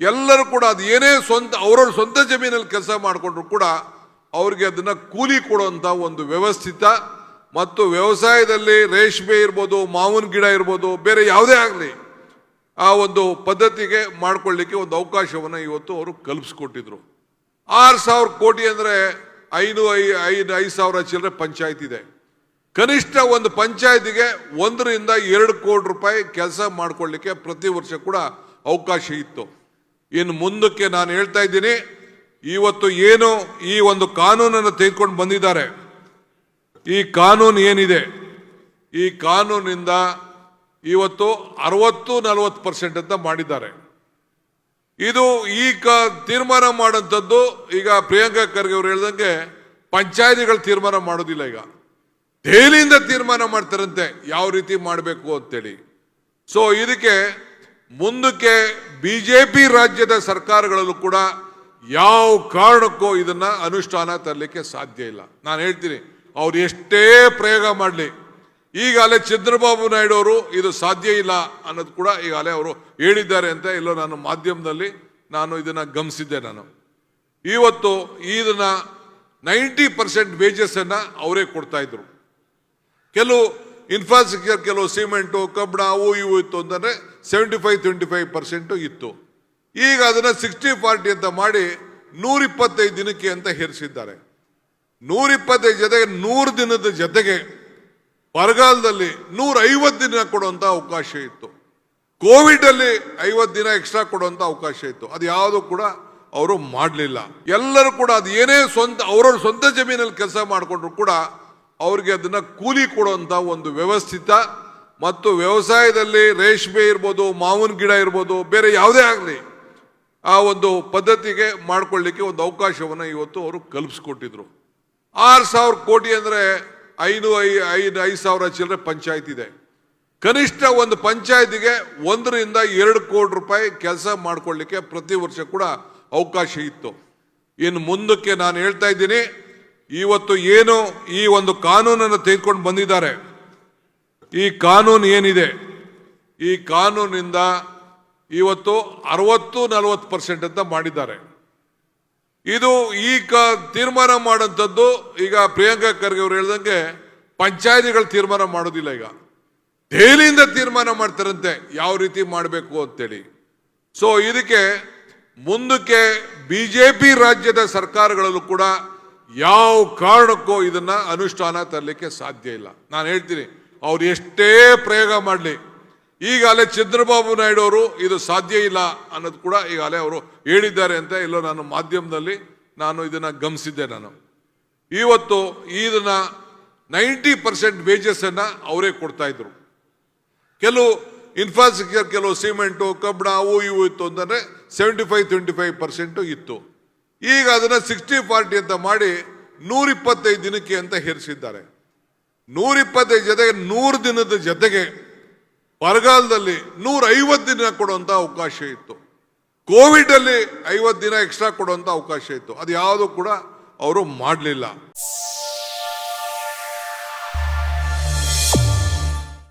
ಎಲ್ಲರೂ ಕೂಡ ಅದು ಏನೇ ಅವರವ್ರ ಸ್ವಂತ ಜಮೀನಲ್ಲಿ ಕೆಲಸ ಮಾಡಿಕೊಂಡ್ರು ಕೂಡ ಅವ್ರಿಗೆ ಅದನ್ನ ಕೂಲಿ ಕೊಡುವಂತ ಒಂದು ವ್ಯವಸ್ಥಿತ ಮತ್ತು ವ್ಯವಸಾಯದಲ್ಲಿ ರೇಷ್ಮೆ ಇರ್ಬೋದು, ಮಾವಿನ ಗಿಡ ಇರ್ಬೋದು, ಬೇರೆ ಯಾವುದೇ ಆಗಲಿ ಆ ಒಂದು ಪದ್ಧತಿಗೆ ಮಾಡ್ಕೊಳ್ಳಿಕ್ಕೆ ಒಂದು ಅವಕಾಶವನ್ನು ಇವತ್ತು ಅವರು ಕಲ್ಪಿಸ್ಕೊಟ್ಟಿದ್ರು. 6,000 ಕೋಟಿ ಅಂದರೆ 5,000 ಚಿಲ್ಲರೆ ಪಂಚಾಯತ್ ಇದೆ. ಕನಿಷ್ಠ ಒಂದು ಪಂಚಾಯತಿಗೆ 1 ರಿಂದ 2 ಕೋಟಿ ರೂಪಾಯಿ ಕೆಲಸ ಮಾಡ್ಕೊಳ್ಳಿಕ್ಕೆ ಪ್ರತಿ ವರ್ಷ ಕೂಡ ಅವಕಾಶ ಇತ್ತು. ಇನ್ನು ಮುಂದಕ್ಕೆ ನಾನು ಹೇಳ್ತಾ ಇದ್ದೀನಿ, ಇವತ್ತು ಏನು ಈ ಒಂದು ಕಾನೂನನ್ನು ತೆಗೆದುಕೊಂಡು ಬಂದಿದ್ದಾರೆ, ಈ ಕಾನೂನು ಏನಿದೆ, ಈ ಕಾನೂನಿಂದ ಇವತ್ತು 60-40% ಅಂತ ಮಾಡಿದ್ದಾರೆ. ಇದು ಈಗ ತೀರ್ಮಾನ ಮಾಡೋಂಥದ್ದು ಈಗ ಪ್ರಿಯಾಂಕಾ ಖರ್ಗೆ ಅವರು ಹೇಳ್ದಂಗೆ ಪಂಚಾಯತಿಗಳು ತೀರ್ಮಾನ ಮಾಡೋದಿಲ್ಲ, ಈಗ ದೆಹಲಿಯಿಂದ ತೀರ್ಮಾನ ಮಾಡ್ತಾರಂತೆ ಯಾವ ರೀತಿ ಮಾಡಬೇಕು ಅಂತೇಳಿ. ಸೊ ಇದಕ್ಕೆ ಮುಂದಕ್ಕೆ ಬಿಜೆಪಿ ರಾಜ್ಯದ ಸರ್ಕಾರಗಳಲ್ಲೂ ಕೂಡ ಯಾವ ಕಾರಣಕ್ಕೂ ಇದನ್ನ ಅನುಷ್ಠಾನ ತರಲಿಕ್ಕೆ ಸಾಧ್ಯ ಇಲ್ಲ. ನಾನು ಹೇಳ್ತೀನಿ, ಅವ್ರು ಎಷ್ಟೇ ಪ್ರಯೋಗ ಮಾಡಲಿ, ಈಗಾಗಲೇ ಚಂದ್ರಬಾಬು ನಾಯ್ಡು ಅವರು ಇದು ಸಾಧ್ಯ ಇಲ್ಲ ಅನ್ನೋದು ಕೂಡ ಈಗಾಗಲೇ ಅವರು ಹೇಳಿದ್ದಾರೆ ಅಂತ ಎಲ್ಲೋ ನಾನು ಮಾಧ್ಯಮದಲ್ಲಿ ಇದನ್ನ ಗಮನಿಸಿದ್ದೆ. ನಾನು ಇವತ್ತು ಇದನ್ನ 90% ವೇಜಸ್ ಅನ್ನ ಅವರೇ ಕೊಡ್ತಾ ಇದ್ರು. ಕೆಲವು ಇನ್ಫ್ರಾಸ್ಟ್ರಕ್ಚರ್, ಕೆಲವು ಸಿಮೆಂಟು, ಕಬ್ಬಣ, ಅವು ಇವು ಇತ್ತು ಅಂತಂದ್ರೆ 75-25% ಇತ್ತು. ಈಗ ಅದನ್ನ 60-40 ಅಂತ ಮಾಡಿ 125 ದಿನಕ್ಕೆ ಅಂತ ಹೇರಿಸಿದ್ದಾರೆ. 125 ಜೊತೆಗೆ 100 ದಿನದ ಜೊತೆಗೆ ಬರಗಾಲದಲ್ಲಿ 150 ದಿನ ಕೊಡುವಂತ ಅವಕಾಶ ಇತ್ತು. ಕೋವಿಡ್ ಅಲ್ಲಿ 50 ದಿನ ಎಕ್ಸ್ಟ್ರಾ ಕೊಡುವಂತ ಅವಕಾಶ ಇತ್ತು. ಅದು ಯಾವುದು ಕೂಡ ಅವರು ಮಾಡಲಿಲ್ಲ. ಎಲ್ಲರೂ ಕೂಡ ಅದು ಏನೇ ಅವರವ್ರ ಸ್ವಂತ ಜಮೀನಲ್ಲಿ ಕೆಲಸ ಮಾಡಿಕೊಂಡ್ರು ಕೂಡ ಅವ್ರಿಗೆ ಅದನ್ನ ಕೂಲಿ ಕೊಡುವಂತ ಒಂದು ವ್ಯವಸ್ಥಿತ ಮತ್ತು ವ್ಯವಸಾಯದಲ್ಲಿ ರೇಷ್ಮೆ ಇರ್ಬೋದು, ಮಾವಿನ ಗಿಡ ಇರ್ಬೋದು, ಬೇರೆ ಯಾವುದೇ ಆಗಲಿ ಆ ಒಂದು ಪದ್ಧತಿಗೆ ಮಾಡ್ಕೊಳ್ಳಿಕ್ಕೆ ಒಂದು ಅವಕಾಶವನ್ನು ಇವತ್ತು ಅವರು ಕಲ್ಪಿಸ್ಕೊಟ್ಟಿದ್ರು. 6,000 ಕೋಟಿ ಅಂದರೆ 5,000 ಚಿಲ್ಲರೆ ಪಂಚಾಯತ್ ಇದೆ. ಕನಿಷ್ಠ ಒಂದು ಪಂಚಾಯತಿಗೆ 1 ರಿಂದ 2 ಕೋಟಿ ರೂಪಾಯಿ ಕೆಲಸ ಮಾಡ್ಕೊಳ್ಳಿಕ್ಕೆ ಪ್ರತಿ ವರ್ಷ ಕೂಡ ಅವಕಾಶ ಇತ್ತು. ಇನ್ನು ಮುಂದಕ್ಕೆ ನಾನು ಹೇಳ್ತಾ ಇದ್ದೀನಿ, ಇವತ್ತು ಏನು ಈ ಒಂದು ಕಾನೂನನ್ನು ತೆಗೆದುಕೊಂಡು ಬಂದಿದ್ದಾರೆ, ಈ ಕಾನೂನು ಏನಿದೆ, ಈ ಕಾನೂನಿಂದ ಇವತ್ತು 60-40% ಅಂತ ಮಾಡಿದ್ದಾರೆ. ಇದು ಈಗ ತೀರ್ಮಾನ ಮಾಡೋಂಥದ್ದು ಈಗ ಪ್ರಿಯಾಂಕಾ ಖರ್ಗೆ ಅವರು ಹೇಳ್ದಂಗೆ ಪಂಚಾಯತಿಗಳು ತೀರ್ಮಾನ ಮಾಡೋದಿಲ್ಲ, ಈಗ ದೆಹಲಿಯಿಂದ ತೀರ್ಮಾನ ಮಾಡ್ತಾರಂತೆ ಯಾವ ರೀತಿ ಮಾಡಬೇಕು ಅಂತೇಳಿ. ಸೊ ಇದಕ್ಕೆ ಮುಂದಕ್ಕೆ ಬಿಜೆಪಿ ರಾಜ್ಯದ ಸರ್ಕಾರಗಳಲ್ಲೂ ಕೂಡ ಯಾವ ಕಾರಣಕ್ಕೂ ಇದನ್ನ ಅನುಷ್ಠಾನ ತರಲಿಕ್ಕೆ ಸಾಧ್ಯ ಇಲ್ಲ. ನಾನು ಹೇಳ್ತೀನಿ, ಅವ್ರು ಎಷ್ಟೇ ಪ್ರಯೋಗ ಮಾಡಲಿ, ಈಗಾಗಲೇ ಚಂದ್ರಬಾಬು ನಾಯ್ಡು ಅವರು ಇದು ಸಾಧ್ಯ ಇಲ್ಲ ಅನ್ನೋದು ಕೂಡ ಈಗಾಗಲೇ ಅವರು ಹೇಳಿದ್ದಾರೆ ಅಂತ ಎಲ್ಲೋ ನಾನು ಮಾಧ್ಯಮದಲ್ಲಿ ಇದನ್ನ ಗಮನಿಸಿದ್ದೆ. ನಾನು ಇವತ್ತು ಇದನ್ನ 90% ವೇಜಸ್ ಅನ್ನ ಅವರೇ ಕೊಡ್ತಾ ಇದ್ರು. ಕೆಲವು ಇನ್ಫ್ರಾಸ್ಟ್ರಕ್ಚರ್, ಕೆಲವು ಸಿಮೆಂಟು, ಕಬ್ಬಣ, ಅವು ಇವು ಇತ್ತು ಅಂತಂದ್ರೆ 75-25% ಇತ್ತು. ಈಗ ಅದನ್ನ 60-40 ಅಂತ ಮಾಡಿ 125 ದಿನಕ್ಕೆ ಅಂತ ಹೇರಿಸಿದ್ದಾರೆ. 125 ಜೊತೆಗೆ 100 ದಿನದ ಜೊತೆಗೆ ಬರಗಾಲದಲ್ಲಿ 150 ದಿನ ಕೊಡುವಂತ ಅವಕಾಶ ಇತ್ತು. ಕೋವಿಡ್ ಅಲ್ಲಿ 50 ದಿನ ಎಕ್ಸ್ಟ್ರಾ ಕೊಡುವಂತ ಅವಕಾಶ ಇತ್ತು. ಅದು ಯಾವುದು ಕೂಡ ಅವರು ಮಾಡಲಿಲ್ಲ.